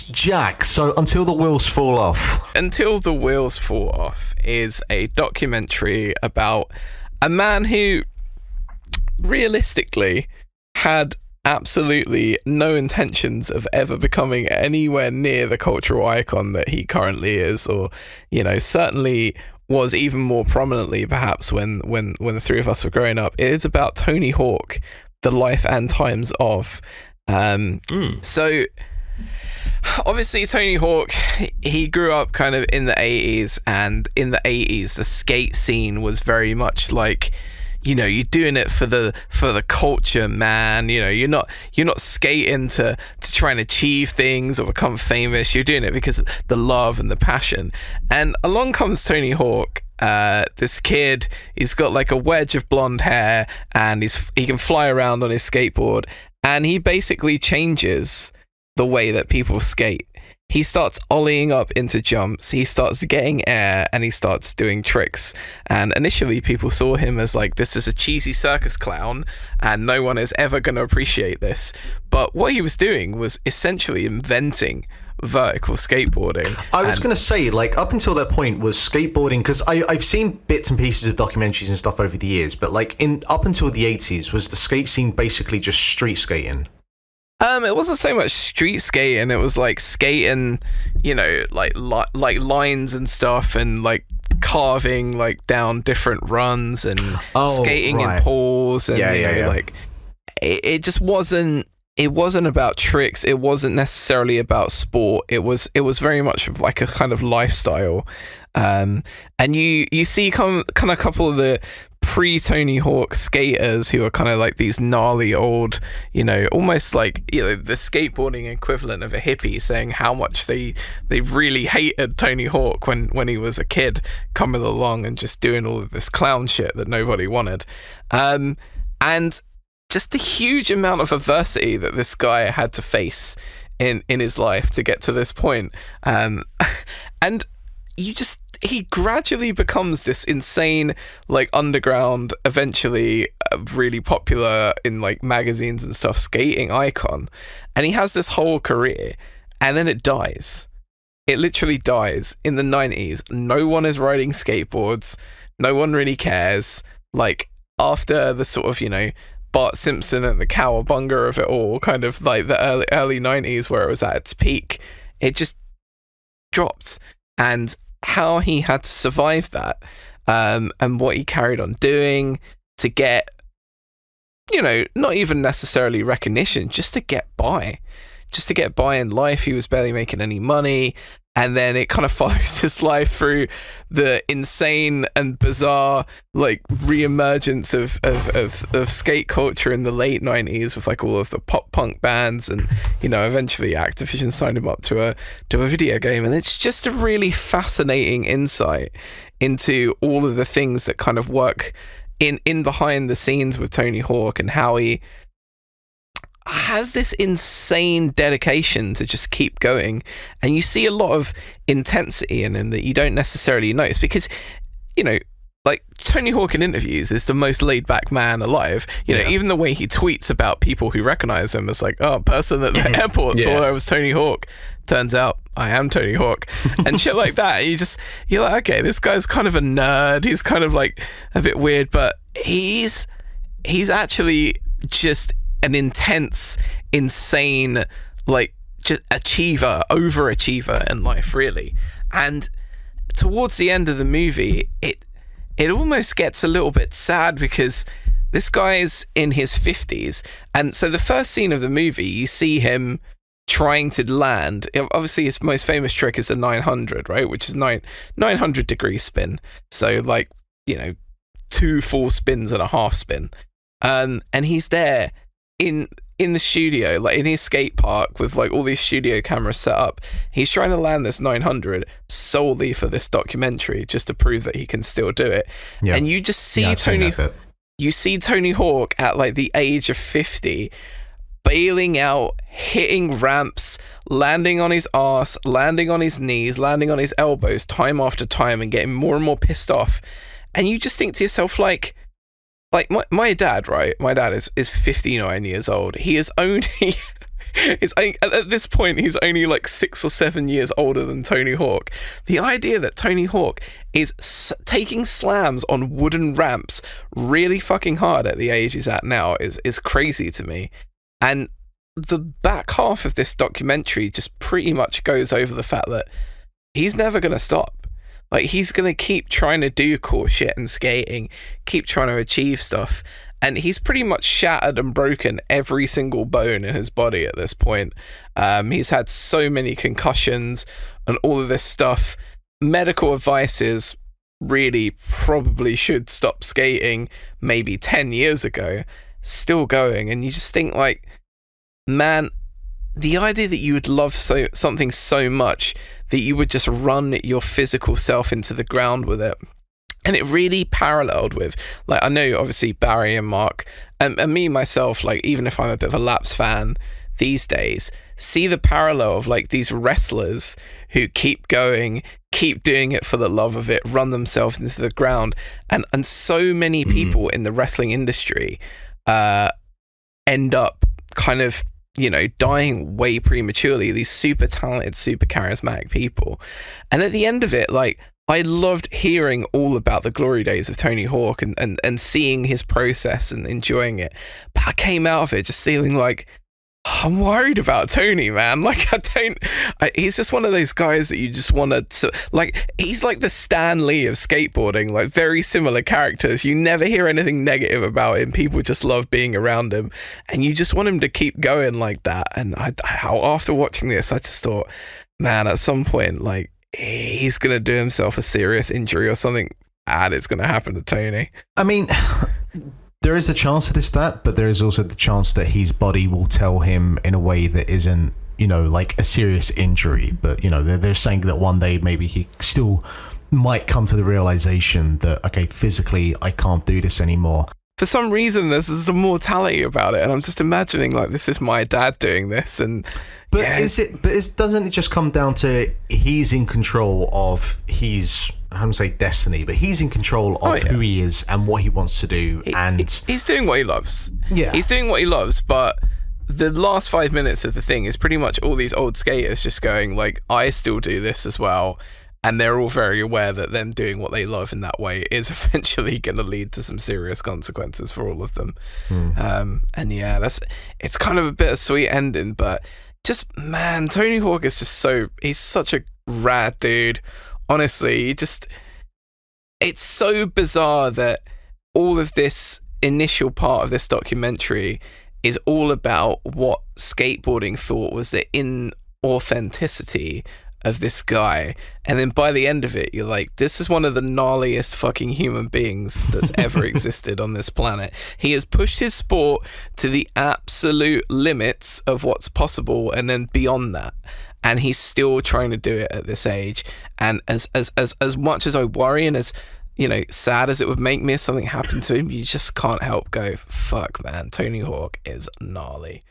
Jack, so Until the Wheels Fall Off. Until the Wheels Fall Off is a documentary about a man who realistically had absolutely no intentions of ever becoming anywhere near the cultural icon that he currently is, or, you know, certainly was even more prominently perhaps when the three of us were growing up. It is about Tony Hawk, the life and times of. So obviously Tony Hawk, he grew up kind of in the 80s, and in the 80s the skate scene was very much like, you know, you're doing it for the culture, man. You know, you're not skating to try and achieve things or become famous. You're doing it because of the love and the passion. And along comes Tony Hawk, this kid. He's got like a wedge of blonde hair, and he can fly around on his skateboard, and he basically changes the way that people skate. He starts ollieing up into jumps, he starts getting air, and he starts doing tricks. And initially people saw him as like, this is a cheesy circus clown and no one is ever going to appreciate this. But what he was doing was essentially inventing vertical skateboarding. I was going to say, like, up until that point was skateboarding, because I've seen bits and pieces of documentaries and stuff over the years, but like up until the 80s, was the skate scene basically just street skating? It wasn't so much street skating. It was like skating, you know, like lines and stuff, and like carving like down different runs, and skating in pools, and like it just wasn't. It wasn't about tricks. It wasn't necessarily about sport. It was very much of like a kind of lifestyle. And you see kind of a couple of the pre-Tony Hawk skaters who are kind of like these gnarly old, you know, almost like, you know, the skateboarding equivalent of a hippie, saying how much they really hated Tony Hawk when he was a kid, coming along and just doing all of this clown shit that nobody wanted. And just the huge amount of adversity that this guy had to face in his life to get to this point. And he gradually becomes this insane, like, underground, eventually really popular in like magazines and stuff, skating icon. And he has this whole career, and then it dies. It literally dies in the 90s. No one is riding skateboards. No one really cares. Like, after the sort of, you know, Bart Simpson and the cowabunga of it all, kind of like the early 90s where it was at its peak, it just dropped. And how he had to survive that, and what he carried on doing to get, you know, not even necessarily recognition, just to get by in life. He was barely making any money, and then it kind of follows his life through the insane and bizarre like re-emergence of skate culture in the late 90s with like all of the pop punk bands, and, you know, eventually Activision signed him up to a video game. And it's just a really fascinating insight into all of the things that kind of work in behind the scenes with Tony Hawk, and how he has this insane dedication to just keep going. And you see a lot of intensity in him that you don't necessarily notice, because, you know, like, Tony Hawk in interviews is the most laid back man alive. You know, even the way he tweets about people who recognize him as like, oh, person at the airport thought I was Tony Hawk. Turns out I am Tony Hawk, and shit like that. You're like, okay, this guy's kind of a nerd. He's kind of like a bit weird, but he's actually just an intense, insane, like, just overachiever in life, really. And towards the end of the movie, it almost gets a little bit sad, because this guy's in his 50s. And so the first scene of the movie, you see him trying to land. Obviously, his most famous trick is a 900, right? Which is 900 degree spin. So, like, you know, 2 full spins and a half spin. And he's there in the studio, like in his skate park with like all these studio cameras set up. He's trying to land this 900 solely for this documentary, just to prove that he can still do it. Yeah. And you just see Tony Hawk at like the age of 50 bailing out, hitting ramps, landing on his ass, landing on his knees, landing on his elbows time after time, and getting more and more pissed off. And you just think to yourself, like my dad, right? My dad is 59 years old. He has only At this point, he's only like 6 or 7 years older than Tony Hawk. The idea that Tony Hawk is taking slams on wooden ramps really fucking hard at the age he's at now is crazy to me. And the back half of this documentary just pretty much goes over the fact that he's never going to stop. Like, he's going to keep trying to do cool shit and skating, keep trying to achieve stuff. And he's pretty much shattered and broken every single bone in his body at this point. He's had so many concussions and all of this stuff. Medical advice is really probably should stop skating maybe 10 years ago. Still going. And you just think, like, man, the idea that you would love something so much that you would just run your physical self into the ground with it. And it really paralleled with, like, I know obviously Barry and Mark and me myself, like, even if I'm a bit of a Laps fan these days, see the parallel of like these wrestlers who keep going, keep doing it for the love of it, run themselves into the ground. And so many people in the wrestling industry end up kind of, you know, dying way prematurely, these super talented, super charismatic people. And at the end of it, like, I loved hearing all about the glory days of Tony Hawk and seeing his process and enjoying it. But I came out of it just feeling like, I'm worried about Tony, man. Like, he's just one of those guys that you just want to, like, he's like the Stan Lee of skateboarding, like very similar characters. You never hear anything negative about him. People just love being around him and you just want him to keep going like that. And after watching this, I just thought, man, at some point, like, he's going to do himself a serious injury or something bad is going to happen to Tony. I mean, there is a chance that it's that, but there is also the chance that his body will tell him in a way that isn't, you know, like a serious injury. But, you know, they're saying that one day maybe he still might come to the realization that, okay, physically I can't do this anymore. For some reason, there's the mortality about it, and I'm just imagining, like, this is my dad doing this, and but yeah. Doesn't it just come down to he's in control of his, I don't say destiny, but he's in control of who he is and what he wants to do, and he's doing what he loves. Yeah, he's doing what he loves, but the last 5 minutes of the thing is pretty much all these old skaters just going, like, I still do this as well. And they're all very aware that them doing what they love in that way is eventually going to lead to some serious consequences for all of them. And yeah, it's kind of a bittersweet ending, but just, man, Tony Hawk is just he's such a rad dude. Honestly, it's so bizarre that all of this initial part of this documentary is all about what skateboarding thought was the inauthenticity of this guy, and then by the end of it you're like, this is one of the gnarliest fucking human beings that's ever existed on this planet. He has pushed his sport to the absolute limits of what's possible and then beyond that, and he's still trying to do it at this age. And as much as I worry and as, you know, sad as it would make me if something happened to him, you just can't help go, fuck, man, Tony Hawk is gnarly.